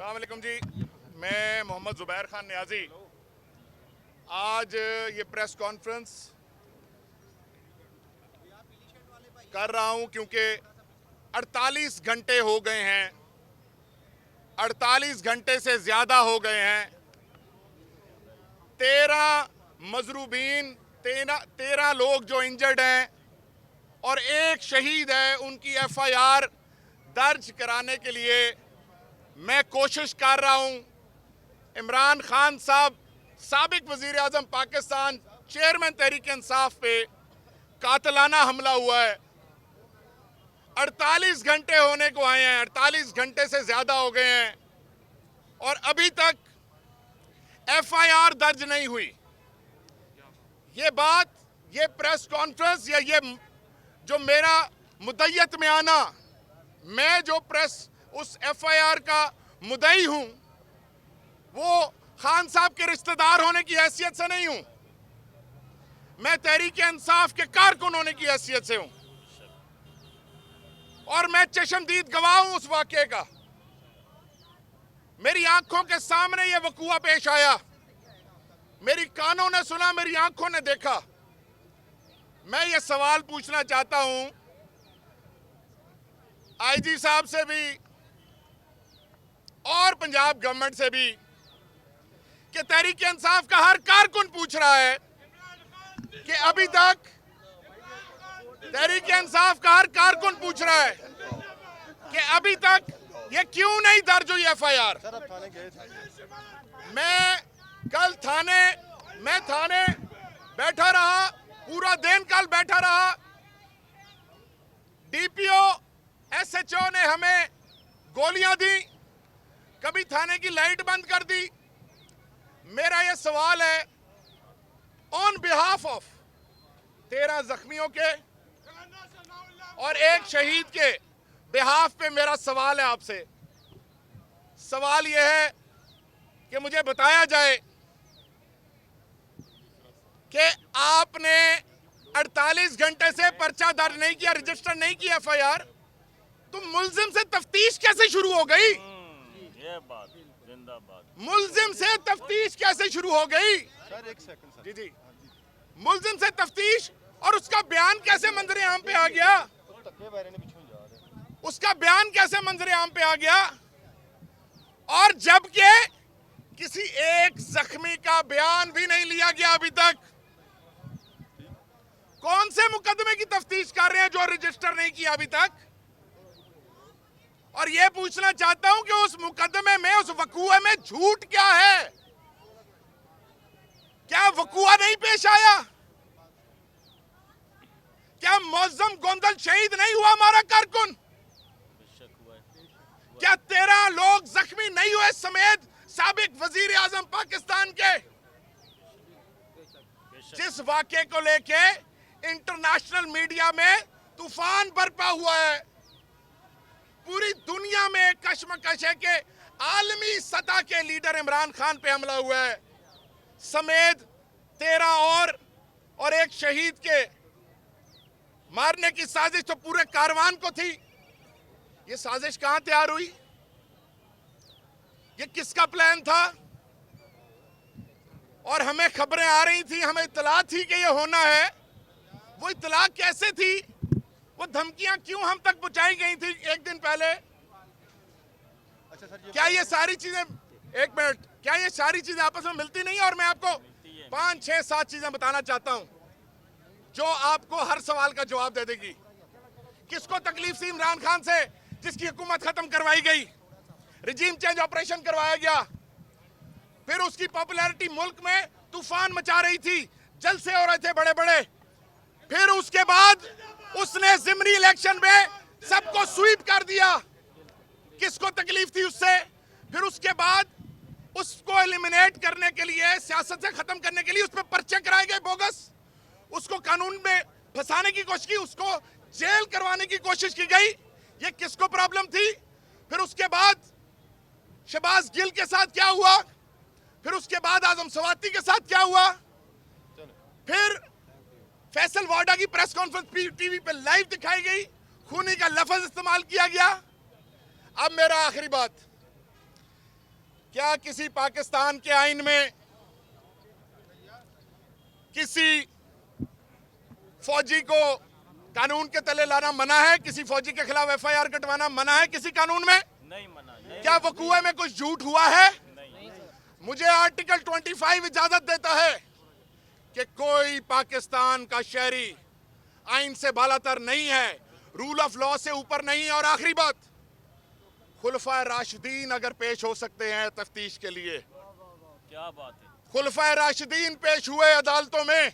अस्सलाम वालेकुम जी, मैं मोहम्मद ज़ुबैर खान न्याजी आज ये प्रेस कॉन्फ्रेंस कर रहा हूं क्योंकि 48 घंटे हो गए हैं, 48 घंटे से ज़्यादा हो गए हैं। 13 मजरूबीन, 13 लोग जो इंजर्ड हैं और एक शहीद है, उनकी FIR दर्ज कराने के लिए मैं कोशिश कर रहा हूं। इमरान खान साहब साबिक वजीर आजम पाकिस्तान, चेयरमैन तहरीक इंसाफ पे कातलाना हमला हुआ है। 48 घंटे होने को आए हैं, 48 घंटे से ज्यादा हो गए हैं और अभी तक FIR दर्ज नहीं हुई। ये बात, ये प्रेस कॉन्फ्रेंस या ये जो मेरा मुद्दयत में आना, मैं जो प्रेस उस FIR का मुद्दई हूं, वो खान साहब के रिश्तेदार होने की हैसियत से नहीं हूं, मैं तहरीक इंसाफ के कारकुन होने की हैसियत से हूं और मैं चशमदीद गवाह हूं उस वाकये का। मेरी आंखों के सामने यह वकूआ पेश आया, मेरी कानों ने सुना, मेरी आंखों ने देखा। मैं ये सवाल पूछना चाहता हूं IG साहब से भी और पंजाब गवर्नमेंट से भी कि तहरीक इंसाफ का हर कारकुन पूछ रहा है कि अभी तक, तहरीक इंसाफ का हर कारकुन पूछ रहा है कि अभी तक ये क्यों नहीं दर्ज हुई FIR। मैं कल थाने बैठा रहा, पूरा दिन कल बैठा रहा। DPO SHO ने हमें गोलियां दी, कभी थाने की लाइट बंद कर दी। मेरा यह सवाल है ऑन बिहाफ ऑफ 13 जख्मियों के और एक शहीद के बिहाफ पे मेरा सवाल है आपसे। सवाल यह है कि मुझे बताया जाए कि आपने 48 घंटे से पर्चा दर्ज नहीं किया, रजिस्टर नहीं किया FIR, तो मुल्जिम से तफ्तीश कैसे शुरू हो गई? ये बात जिंदाबाद। मुल्जिम से तफ्तीश कैसे शुरू हो गई? सर एक सेकंड सर। जी, मुल्जिम से तफ्तीश और उसका बयान कैसे मंजरे आम पे आ गया? उसका बयान कैसे मंजरे आम पे आ गया? और जबकि किसी एक जख्मी का बयान भी नहीं लिया गया अभी तक। कौन से मुकदमे की तफ्तीश कर रहे हैं जो रजिस्टर नहीं किया अभी तक? और यह पूछना चाहता हूं कि उस मुकदमे में, उस वकूए में झूठ क्या है? क्या वकूआ नहीं पेश आया? क्या मौजम गोंदल शहीद नहीं हुआ हमारा कारकुन? क्या 13 लोग जख्मी नहीं हुए समेत साबिक वजीर आजम पाकिस्तान के? जिस वाकये को लेके इंटरनेशनल मीडिया में तूफान बरपा हुआ है, पूरी दुनिया में कशमकश है कि आलमी सतह के लीडर इमरान खान पे हमला हुआ है, समेत 13 और एक शहीद के मारने की साजिश तो पूरे कारवान को थी। ये साजिश कहां तैयार हुई? ये किसका प्लान था? और हमें खबरें आ रही थी, हमें इत्तला थी कि ये होना है। वो इत्तला कैसे थी? वो धमकियां क्यों हम तक पहुंचाई गई थी एक दिन पहले? अच्छा सर, क्या ये सारी चीजें, एक मिनट, क्या ये सारी चीजें आपस में मिलती नहीं? और मैं आपको 5, 6, 7 चीजें बताना चाहता हूं जो आपको हर सवाल का जवाब दे देगी। किसको तकलीफ थी इमरान खान से जिसकी हुकूमत खत्म करवाई गई, रिजीम चेंज ऑपरेशन करवाया गया, फिर उसकी पॉपुलैरिटी मुल्क में तूफान मचा रही थी, जलसे हो रहे थे बड़े बड़े, फिर उसके बाद उसने ज़िमनी इलेक्शन में सबको स्वीप कर दिया। किसको तकलीफ थी उससे? फिर उसके बाद उसको एलिमिनेट करने के लिए, सियासत से खत्म करने के लिए उस पर पर्चे कराए गए बोगस, उसको कानून में फंसाने की कोशिश की, उसको जेल करवाने की कोशिश की गई। ये किसको प्रॉब्लम थी? फिर उसके बाद शहबाज गिल के साथ क्या हुआ? फिर उसके बाद आजम सवाती के साथ क्या हुआ? फिर फैसल वाडा की प्रेस कॉन्फ्रेंस टीवी पे लाइव दिखाई गई, खूनी का लफ्ज इस्तेमाल किया गया। अब मेरा आखिरी बात, क्या किसी पाकिस्तान के आईन में किसी फौजी को कानून के तले लाना मना है? किसी फौजी के खिलाफ एफआईआर कटवाना मना है किसी कानून में? नहीं मना, नहीं। क्या वकूए में कुछ झूठ हुआ है? नहीं। मुझे आर्टिकल 25 इजाजत देता है कि कोई पाकिस्तान का शहरी आइन से बालातर नहीं है, रूल ऑफ लॉ से ऊपर नहीं है। और आखिरी बात, खुलफा राशिदीन अगर पेश हो सकते हैं तफ्तीश के लिए, क्या बात है। खुलफा राशिदीन पेश हुए अदालतों में,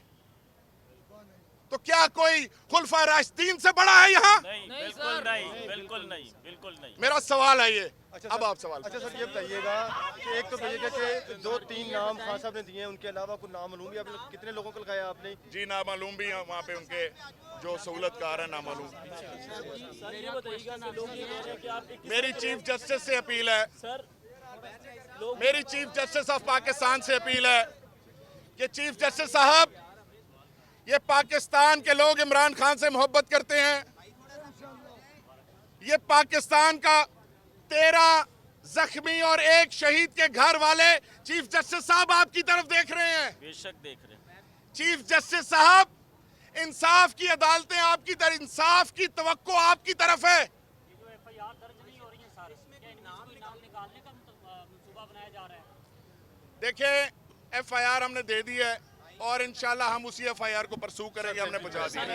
तो क्या कोई खुलफा राशिदीन से बड़ा है यहाँ? नहीं, बिल्कुल नहीं, बिल्कुल नहीं, बिल्कुल नहीं। मेरा सवाल है ये। अच्छा अब सर, आप सवाल। अच्छा सर ये बताइएगा कि एक तो कहिएगा कि 2-3 नाम खान साहब ने दिए हैं, उनके अलावा कुछ नाम मालूम भी आप कितने लोगों को लगाया आपने? जी नामालूम भी हैं वहाँ पे उनके जो सहूलतकार हैं, नामालूम। सर ये बताइएगा कि लोग ये कह रहे हैं कि आप मेरी चीफ जस्टिस से अपील है, सर लोग मेरी चीफ जस्टिस ऑफ पाकिस्तान से अपील है कि चीफ जस्टिस साहब, ये पाकिस्तान के लोग इमरान खान से मोहब्बत करते हैं। ये पाकिस्तान का 13 जख्मी और 1 शहीद के घर वाले चीफ जस्टिस साहब आपकी तरफ देख रहे हैं। बेशक देख रहे हैं। चीफ जस्टिस साहब, इंसाफ की अदालतें आपकी तरफ, इंसाफ की तवक्को आपकी तरफ है। एफआईआर दर्ज नहीं हो रही है सर, क्या नाम निकालने का मंसूबा बनाया जा रहा है? देखिए एफआईआर हमने दे दी है और इंशाल्लाह हम उसी एफआईआर को परसू करेंगे, हमने पहुंचा दी है।